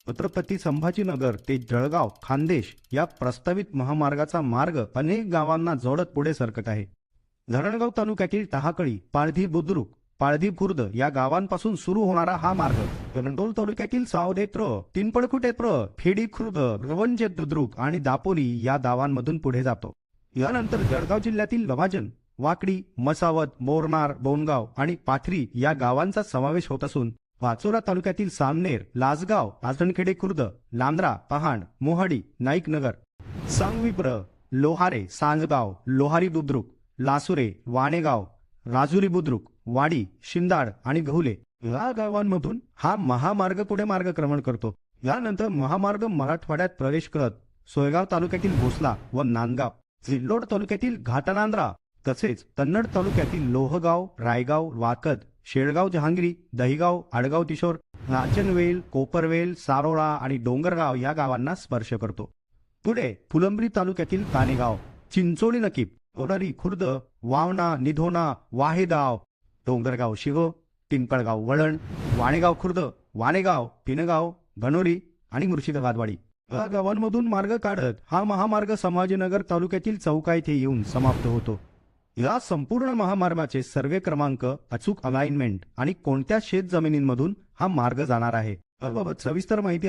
छत्रपती संभाजीनगर ते जळगाव खान्देश या प्रस्तावित महामार्गाचा मार्ग अनेक गावांना जोडत पुढे सरकत आहे. धरणगाव तालुक्यातील टाहाकळी, पाळधी बुद्रुक, पाळधी खुर्द या गावांपासून सुरू होणारा हा मार्ग कणकवली तालुक्यातील सावदेत्र, तीनपळकुटेत्र, फेडी खुर्द, रवंजे बुद्रुक आणि दापोली या गावांमधून पुढे जातो. यानंतर जळगाव जिल्ह्यातील लवाजन, वाकडी, मसावत, बोरनार, बोनगाव आणि पाथरी या गावांचा समावेश होत असून पाचोरा तालुक्यातील सामनेर, लासगाव, आसनखेडे खुर्द, लांद्रा, पहाण, मोहाडी, नाईकनगर, सांगविप्र, लोहारे, सांजगाव, लोहारी बुद्रुक, लासुरे, वाणेगाव, राजुरी बुद्रुक, वाडी, शिंदाड आणि गहुले या गावांमधून हा महामार्ग पुढे मार्गक्रमण करतो. यानंतर महामार्ग मराठवाड्यात प्रवेश करत सोयगाव तालुक्यातील भोसला व नांदगाव, सिल्लोड तालुक्यातील घाटनांद्रा तसेच कन्नड तालुक्यातील लोहगाव, रायगाव, वाकद, शेळगाव, जहांगिरी, दहिगाव, आडगाव, तिशोर, राजनवेल, कोपरवेल, सारोळा आणि डोंगरगाव या गावांना स्पर्श करतो. पुढे फुलंब्री तालुक्यातील कानेगाव, चिंचोली नकीब, ओरारी खुर्द, वावणा, निधोना, वाहेगाव, डोंगरगाव शिव, पिंपळगाव वळण, वाणेगाव खुर्द, वाणेगाव, पिनगाव, गणोरी आणि मुर्शिदाबादवाडी या गावांमधून मार्ग काढत हा महामार्ग संभाजीनगर तालुक्यातील चौका येथे येऊन समाप्त होतो. या संपूर्ण महामार्गाचे सर्वे क्रमांक, अचूक अलाइनमेंट आणि कोणत्या शेत जमिनींमधून हा मार्ग जाणार आहे याबाबत सविस्तर माहिती